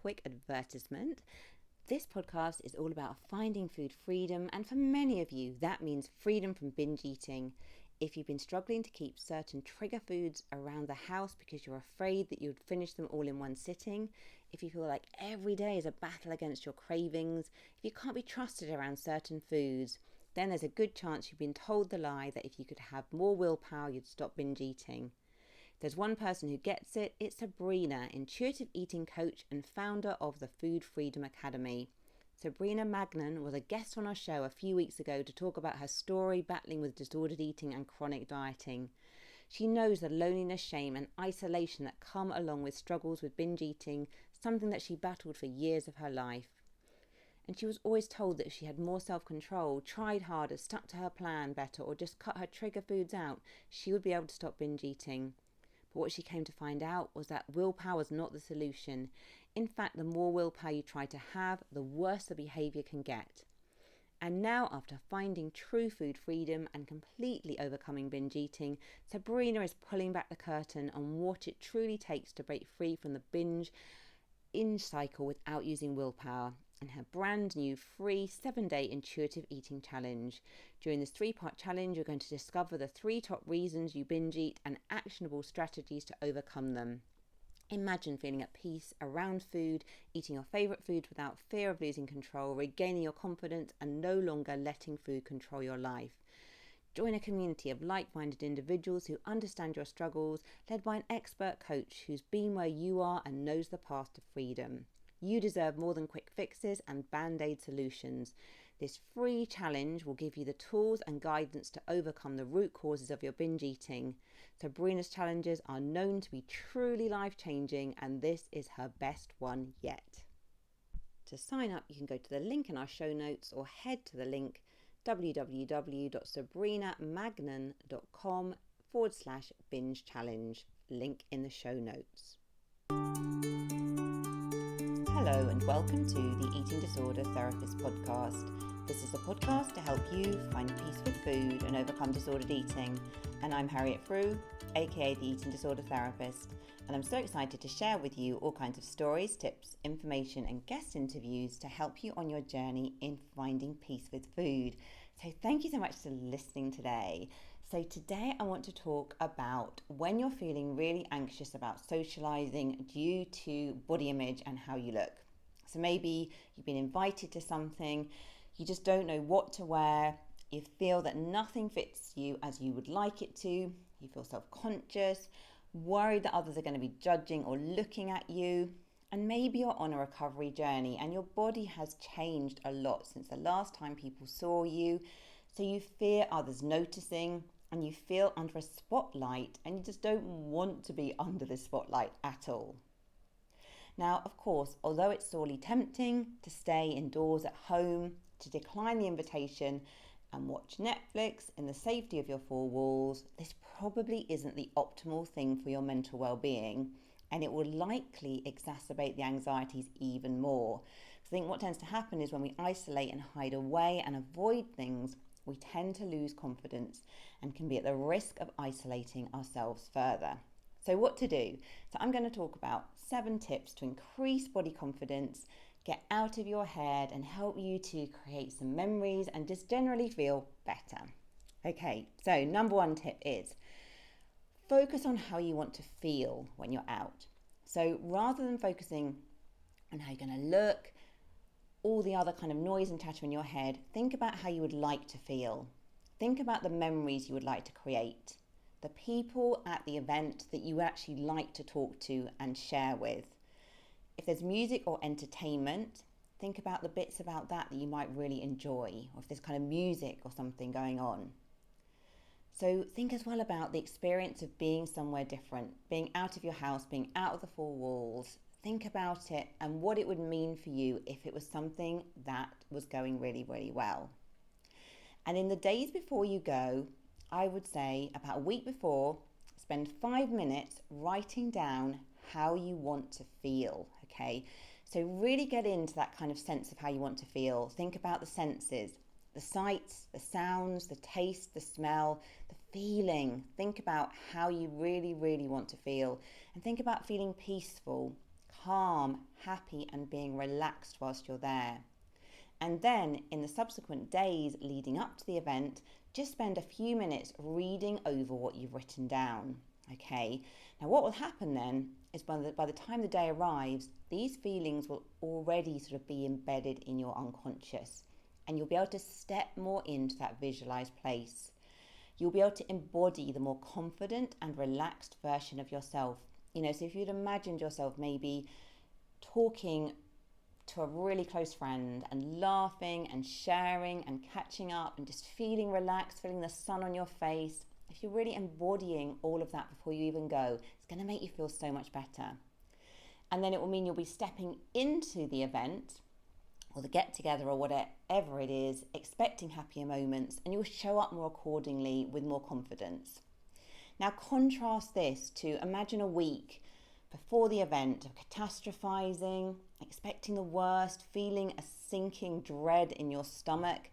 quick advertisement. This podcast is all about finding food freedom, and for many of you, that means freedom from binge eating. If you've been struggling to keep certain trigger foods around the house because you're afraid that you'd finish them all in one sitting, if you feel like every day is a battle against your cravings, if you can't be trusted around certain foods, then there's a good chance you've been told the lie that if you could have more willpower, you'd stop binge eating. There's one person who gets it. It's Sabrina, intuitive eating coach and founder of the Food Freedom Academy. Sabrina Magnan was a guest on our show a few weeks ago to talk about her story battling with disordered eating and chronic dieting. She knows the loneliness, shame and isolation that come along with struggles with binge eating, something that she battled for years of her life. And she was always told that if she had more self-control, tried harder, stuck to her plan better, or just cut her trigger foods out, she would be able to stop binge eating. But what she came to find out was that willpower was not the solution. In fact, the more willpower you try to have, the worse the behaviour can get. And now, after finding true food freedom and completely overcoming binge eating, Sabrina is pulling back the curtain on what it truly takes to break free from the binge cycle without using willpower, and her brand new free 7-day intuitive eating challenge. During this 3-part challenge, you're going to discover the 3 top reasons you binge eat and actionable strategies to overcome them. Imagine feeling at peace around food, eating your favourite foods without fear of losing control, regaining your confidence and no longer letting food control your life. Join a community of like-minded individuals who understand your struggles, led by an expert coach who's been where you are and knows the path to freedom. You deserve more than quick fixes and band-aid solutions. This free challenge will give you the tools and guidance to overcome the root causes of your binge eating. Sabrina's challenges are known to be truly life-changing, and this is her best one yet. To sign up, you can go to the link in our show notes or head to the link www.sabrinamagnan.com/binge challenge. Link in the show notes. Hello and welcome to the Eating Disorder Therapist podcast. This is a podcast to help you find peace with food and overcome disordered eating. And I'm Harriet Frew, aka the Eating Disorder Therapist. And I'm so excited to share with you all kinds of stories, tips, information and guest interviews to help you on your journey in finding peace with food. So thank you so much for listening today. So today I want to talk about when you're feeling really anxious about socializing due to body image and how you look. So maybe you've been invited to something, you just don't know what to wear, you feel that nothing fits you as you would like it to, you feel self-conscious, worried that others are going to be judging or looking at you, and maybe you're on a recovery journey and your body has changed a lot since the last time people saw you, so you fear others noticing and you feel under a spotlight and you just don't want to be under the spotlight at all. Now, of course, although it's sorely tempting to stay indoors at home, to decline the invitation and watch Netflix in the safety of your 4 walls, this probably isn't the optimal thing for your mental well-being, and it will likely exacerbate the anxieties even more. I think what tends to happen is when we isolate and hide away and avoid things, we tend to lose confidence and can be at the risk of isolating ourselves further. So what to do? So I'm going to talk about 7 tips to increase body confidence, get out of your head and help you to create some memories and just generally feel better. Okay, so number 1 tip is focus on how you want to feel when you're out. So rather than focusing on how you're going to look, all the other kind of noise and chatter in your head, think about how you would like to feel. Think about the memories you would like to create, the people at the event that you actually like to talk to and share with. If there's music or entertainment, think about the bits about that you might really enjoy, or if there's kind of music or something going on. So think as well about the experience of being somewhere different, being out of your house, being out of the 4 walls. Think about it and what it would mean for you if it was something that was going really, really well. And in the days before you go, I would say about a week before, spend 5 minutes writing down how you want to feel, okay? So really get into that kind of sense of how you want to feel. Think about the senses, the sights, the sounds, the taste, the smell, the feeling. Think about how you really, really want to feel. And think about feeling peaceful, calm, happy, and being relaxed whilst you're there. And then in the subsequent days leading up to the event, just spend a few minutes reading over what you've written down. Okay, now what will happen then is by the time the day arrives, these feelings will already sort of be embedded in your unconscious, and you'll be able to step more into that visualized place. You'll be able to embody the more confident and relaxed version of yourself. So if you'd imagined yourself maybe talking to a really close friend and laughing and sharing and catching up and just feeling relaxed, feeling the sun on your face, if you're really embodying all of that before you even go, it's going to make you feel so much better. And then it will mean you'll be stepping into the event or the get together or whatever it is, expecting happier moments, and you'll show up more accordingly with more confidence. Now contrast this to imagine a week before the event of catastrophizing, expecting the worst, feeling a sinking dread in your stomach,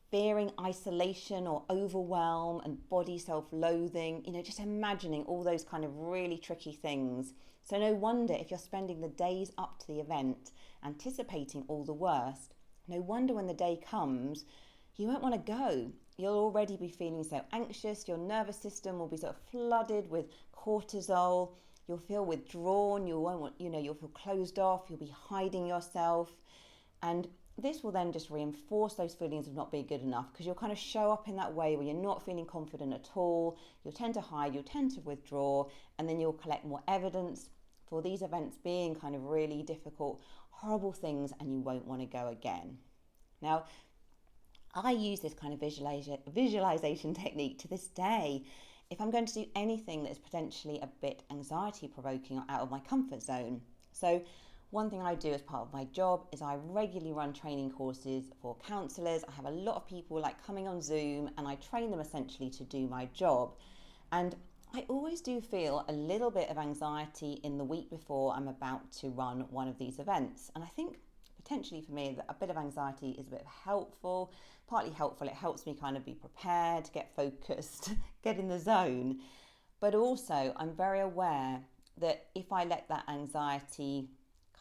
fearing isolation or overwhelm and body self-loathing, just imagining all those kind of really tricky things. So no wonder if you're spending the days up to the event anticipating all the worst, no wonder when the day comes, you won't want to go. You'll already be feeling so anxious, your nervous system will be sort of flooded with cortisol, you'll feel withdrawn, you'll feel closed off, you'll be hiding yourself. And this will then just reinforce those feelings of not being good enough, because you'll kind of show up in that way where you're not feeling confident at all. You'll tend to hide, you'll tend to withdraw, and then you'll collect more evidence for these events being kind of really difficult, horrible things, and you won't want to go again. Now, I use this kind of visualization technique to this day if I'm going to do anything that is potentially a bit anxiety provoking or out of my comfort zone. So one thing I do as part of my job is I regularly run training courses for counsellors. I have a lot of people coming on Zoom, and I train them essentially to do my job. And I always do feel a little bit of anxiety in the week before I'm about to run one of these events. And I think potentially for me, a bit of anxiety is a bit helpful, partly helpful. It helps me kind of be prepared, get focused, get in the zone. But also I'm very aware that if I let that anxiety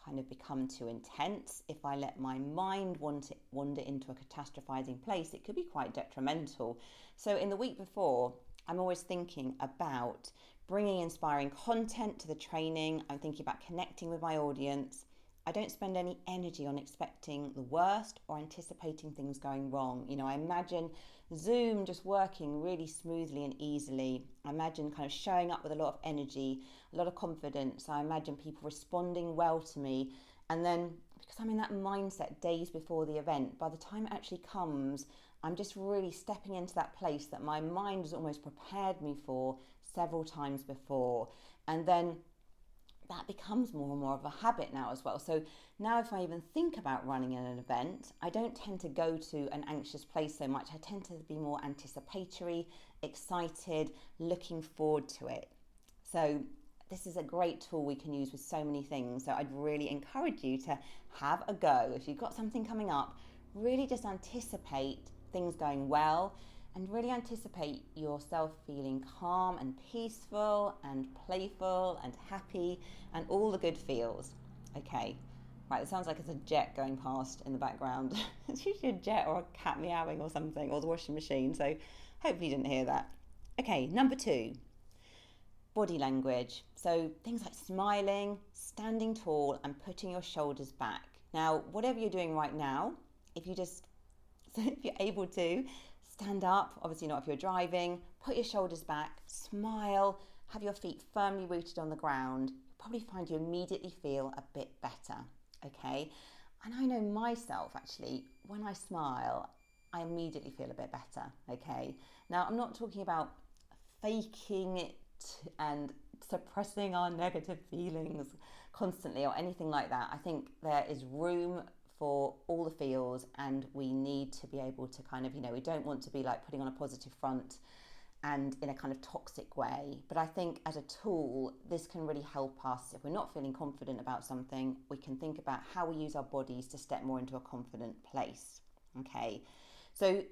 kind of become too intense, if I let my mind wander into a catastrophizing place, it could be quite detrimental. So in the week before, I'm always thinking about bringing inspiring content to the training. I'm thinking about connecting with my audience. I don't spend any energy on expecting the worst or anticipating things going wrong. I imagine Zoom just working really smoothly and easily. I imagine kind of showing up with a lot of energy, a lot of confidence. I imagine people responding well to me. And then because I'm in that mindset days before the event, by the time it actually comes, I'm just really stepping into that place that my mind has almost prepared me for several times before. And then that becomes more and more of a habit now as well. So now if I even think about running an event, I don't tend to go to an anxious place so much. I tend to be more anticipatory, excited, looking forward to it. So this is a great tool we can use with so many things. So I'd really encourage you to have a go. If you've got something coming up, really just anticipate things going well, and really anticipate yourself feeling calm and peaceful and playful and happy and all the good feels. Okay, right, it sounds like it's a jet going past in the background. It's usually a jet or a cat meowing or something, or the washing machine, so hopefully you didn't hear that. Okay, number 2, body language. So things like smiling, standing tall, and putting your shoulders back. Now, whatever you're doing right now, if you're able to, stand up, obviously not if you're driving, put your shoulders back, smile, have your feet firmly rooted on the ground. You'll probably find you immediately feel a bit better, okay? And I know myself actually, when I smile, I immediately feel a bit better, okay? Now, I'm not talking about faking it and suppressing our negative feelings constantly or anything like that. I think there is room for all the feels, and we need to be able to kind of, we don't want to be putting on a positive front and in a kind of toxic way. But I think as a tool, this can really help us. If we're not feeling confident about something, we can think about how we use our bodies to step more into a confident place. Okay, so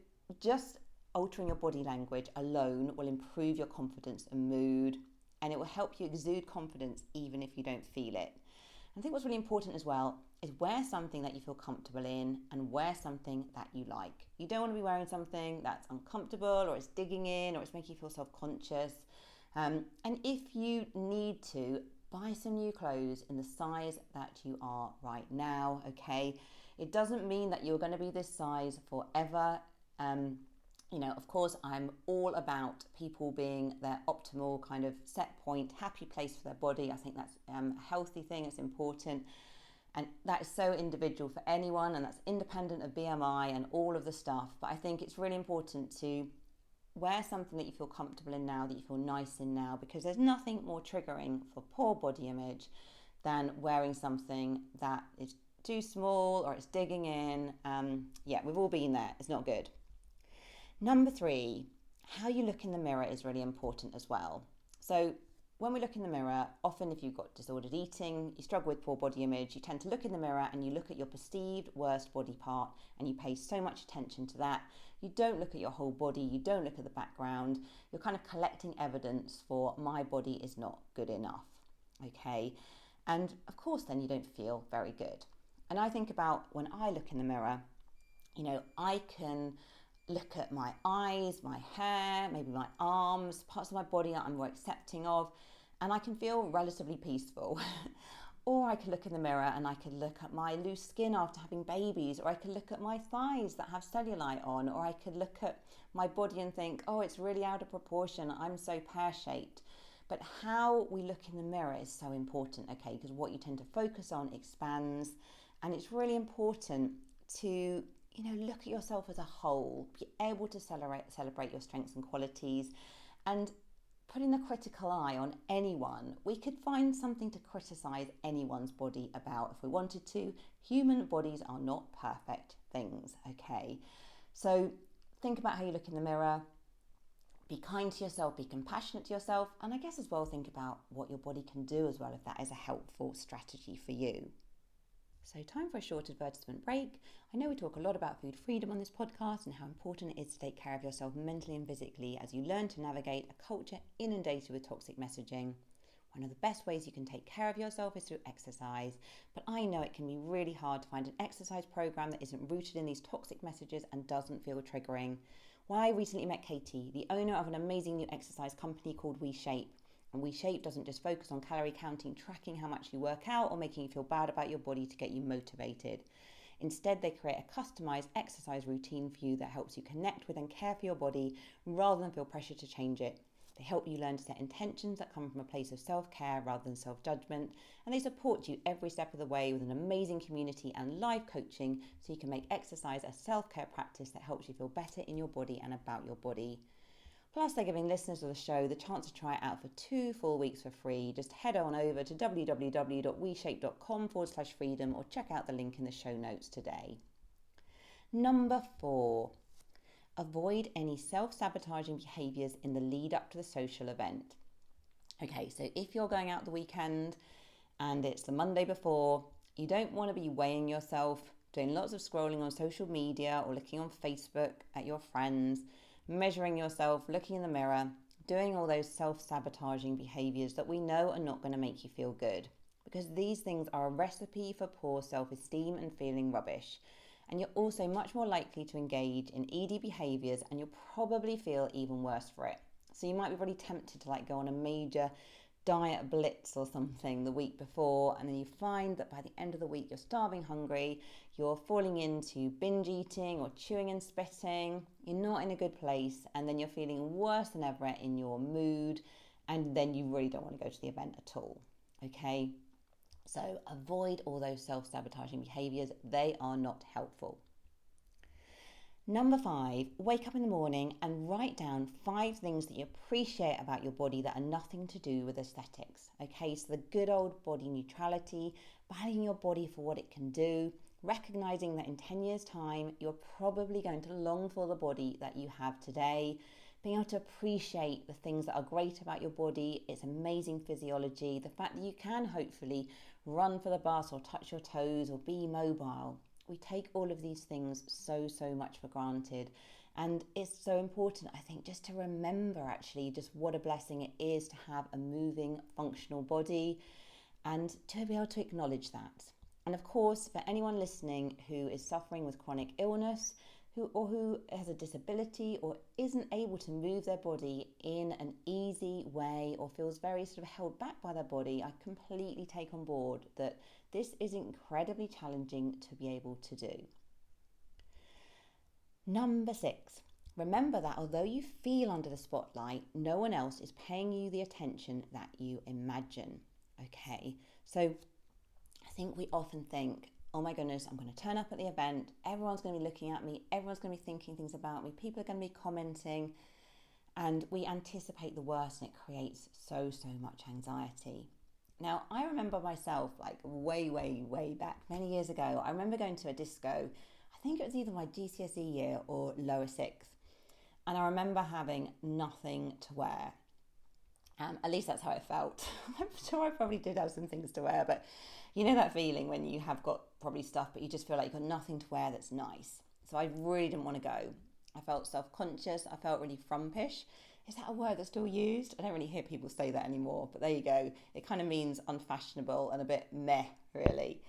just altering your body language alone will improve your confidence and mood, and it will help you exude confidence even if you don't feel it. I think what's really important as well is wear something that you feel comfortable in and wear something that you like. You don't want to be wearing something that's uncomfortable or it's digging in or it's making you feel self-conscious. And if you need to, buy some new clothes in the size that you are right now, okay? It doesn't mean that you're going to be this size forever. Of course, I'm all about people being their optimal kind of set point, happy place for their body. I think that's a healthy thing, it's important. And that is so individual for anyone, and that's independent of BMI and all of the stuff. But I think it's really important to wear something that you feel comfortable in now, that you feel nice in now, because there's nothing more triggering for poor body image than wearing something that is too small or it's digging in. We've all been there. It's not good. Number 3, how you look in the mirror is really important as well. So when we look in the mirror, often if you've got disordered eating, you struggle with poor body image, you tend to look in the mirror and you look at your perceived worst body part and you pay so much attention to that. You don't look at your whole body, you don't look at the background. You're kind of collecting evidence for my body is not good enough, okay? And of course then you don't feel very good. And I think about when I look in the mirror, I can look at my eyes, my hair, maybe my arms, parts of my body that I'm more accepting of, and I can feel relatively peaceful. Or I could look in the mirror and I could look at my loose skin after having babies, or I could look at my thighs that have cellulite on, or I could look at my body and think, oh, it's really out of proportion, I'm so pear-shaped. But how we look in the mirror is so important, okay, because what you tend to focus on expands, and it's really important to look at yourself as a whole, be able to celebrate your strengths and qualities, and putting the critical eye on anyone. We could find something to criticize anyone's body about if we wanted to. Human bodies are not perfect things, okay? So think about how you look in the mirror. Be kind to yourself, be compassionate to yourself, and I guess as well think about what your body can do as well if that is a helpful strategy for you. So time for a short advertisement break. I know we talk a lot about food freedom on this podcast and how important it is to take care of yourself mentally and physically as you learn to navigate a culture inundated with toxic messaging. One of the best ways you can take care of yourself is through exercise, but I know it can be really hard to find an exercise program that isn't rooted in these toxic messages and doesn't feel triggering. Well, I recently met Katie, the owner of an amazing new exercise company called WeShape. And WeShape doesn't just focus on calorie counting, tracking how much you work out, or making you feel bad about your body to get you motivated. Instead, they create a customized exercise routine for you that helps you connect with and care for your body rather than feel pressure to change it. They help you learn to set intentions that come from a place of self-care rather than self-judgment, and they support you every step of the way with an amazing community and live coaching so you can make exercise a self-care practice that helps you feel better in your body and about your body. Plus, they're giving listeners of the show the chance to try it out for 2 full weeks for free. Just head on over to www.weshape.com/freedom or check out the link in the show notes today. Number 4, avoid any self-sabotaging behaviours in the lead up to the social event. Okay, so if you're going out the weekend and it's the Monday before, you don't want to be weighing yourself, doing lots of scrolling on social media or looking on Facebook at your friends, measuring yourself, looking in the mirror, doing all those self-sabotaging behaviours that we know are not going to make you feel good, because these things are a recipe for poor self-esteem and feeling rubbish. And you're also much more likely to engage in ED behaviours, and you'll probably feel even worse for it. So you might be really tempted to go on a major diet blitz or something the week before, and then you find that by the end of the week you're starving hungry, you're falling into binge eating or chewing and spitting, you're not in a good place, and then you're feeling worse than ever in your mood, and then you really don't want to go to the event at all, okay? So avoid all those self-sabotaging behaviours, they are not helpful. Number 5, wake up in the morning and write down 5 things that you appreciate about your body that are nothing to do with aesthetics. Okay, so the good old body neutrality, valuing your body for what it can do, recognizing that in 10 years' time, you're probably going to long for the body that you have today, being able to appreciate the things that are great about your body, its amazing physiology, the fact that you can hopefully run for the bus or touch your toes or be mobile. We take all of these things so much for granted, and it's so important, I think, just to remember actually just what a blessing it is to have a moving, functional body. and to be able to acknowledge that. And of course, for anyone listening who is suffering with chronic illness, who has a disability or isn't able to move their body in an easy way or feels very sort of held back by their body, I completely take on board that this is incredibly challenging to be able to do. Number 6, remember that although you feel under the spotlight, no one else is paying you the attention that you imagine. Okay, so I think we often think, oh my goodness, I'm going to turn up at the event, everyone's going to be looking at me, everyone's going to be thinking things about me, people are going to be commenting, and we anticipate the worst, and it creates so much anxiety. Now, I remember myself, like way back, many years ago, I remember going to a disco. I think it was either my GCSE year or lower sixth, and I remember having nothing to wear. At least that's how it felt. I'm sure I probably did have some things to wear, but you know that feeling when you have got probably stuff, but you just feel like you've got nothing to wear that's nice. So I really didn't want to go. I felt self-conscious. I felt really frumpish. Is that a word that's still used? I don't really hear people say that anymore, but there you go. It kind of means unfashionable and a bit meh, really.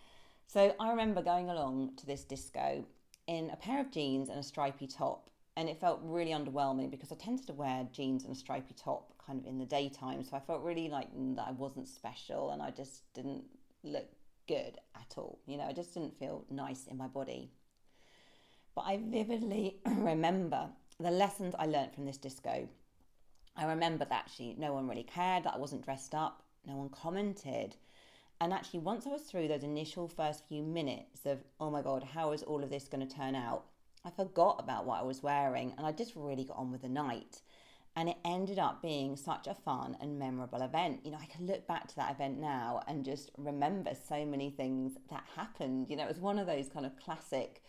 So I remember going along to this disco in a pair of jeans and a stripy top. And it felt really underwhelming because I tended to wear jeans and a stripy top kind of in the daytime. So I felt really like that I wasn't special and I just didn't look good at all. You know, I just didn't feel nice in my body. But I vividly remember the lessons I learned from this disco. I remember that actually no one really cared that I wasn't dressed up. No one commented. And actually once I was through those initial first few minutes of, oh my God, how is all of this going to turn out? I forgot about what I was wearing and I just really got on with the night. And it ended up being such a fun and memorable event. You know, I can look back to that event now and just remember so many things that happened. You know, it was one of those kind of classic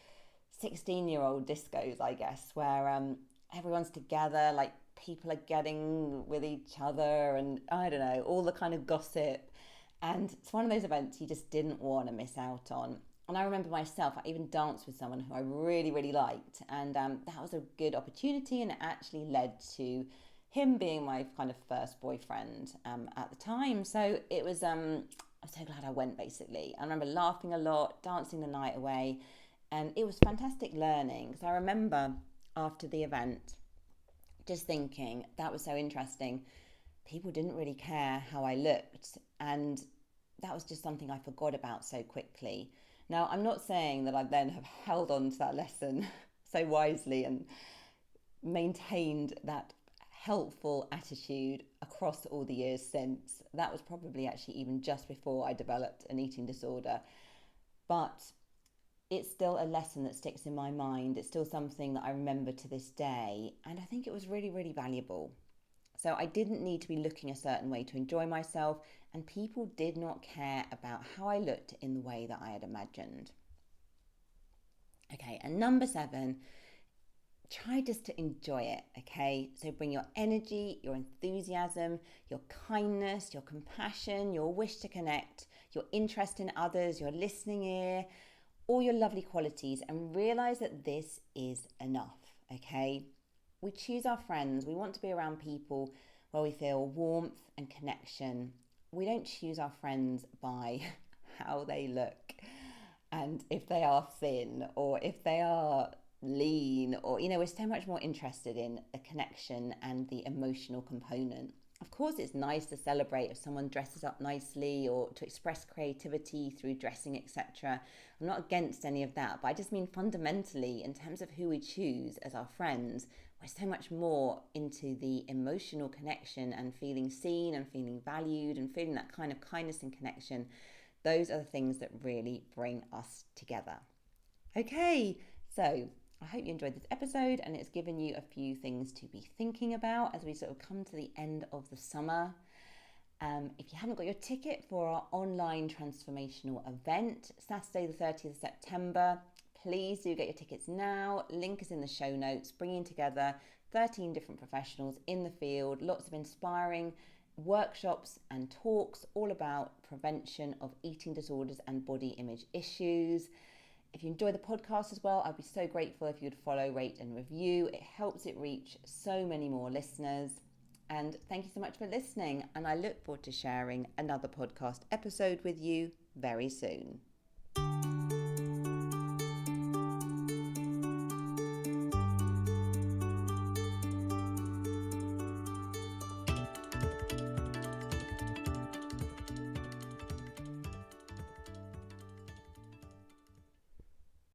16-year-old discos, I guess, where everyone's together, like people are getting with each other and I don't know, all the kind of gossip. And it's one of those events you just didn't want to miss out on. And I remember myself, I even danced with someone who I really liked. And that was a good opportunity. And it actually led to him being my kind of first boyfriend at the time. So it was, I'm so glad I went, basically. I remember laughing a lot, dancing the night away. And it was fantastic learning. Because I remember after the event, just thinking, that was so interesting. People didn't really care how I looked. And that was just something I forgot about so quickly. Now, I'm not saying that I then have held on to that lesson so wisely and maintained that helpful attitude across all the years since. That was probably actually even just before I developed an eating disorder. But it's still a lesson that sticks in my mind. It's still something that I remember to this day. And I think it was really valuable. So I didn't need to be looking a certain way to enjoy myself, and people did not care about how I looked in the way that I had imagined. Okay, and number 7, try just to enjoy it, okay? So bring your energy, your enthusiasm, your kindness, your compassion, your wish to connect, your interest in others, your listening ear, all your lovely qualities, and realize that this is enough, okay? We choose our friends. We want to be around people where we feel warmth and connection. We don't choose our friends by how they look and if they are thin or if they are lean, or, you know, we're so much more interested in the connection and the emotional component. Of course, it's nice to celebrate if someone dresses up nicely or to express creativity through dressing, etc. I'm not against any of that, but I just mean fundamentally, in terms of who we choose as our friends, we're so much more into the emotional connection and feeling seen and feeling valued and feeling that kind of kindness and connection. Those are the things that really bring us together. Okay, so I hope you enjoyed this episode and it's given you a few things to be thinking about as we sort of come to the end of the summer. If you haven't got your ticket for our online transformational event, Saturday the 30th of September, please do get your tickets now. Link is in the show notes, bringing together 13 different professionals in the field, lots of inspiring workshops and talks all about prevention of eating disorders and body image issues. If you enjoy the podcast as well, I'd be so grateful if you'd follow, rate and review. It helps it reach so many more listeners. And thank you so much for listening. And I look forward to sharing another podcast episode with you very soon.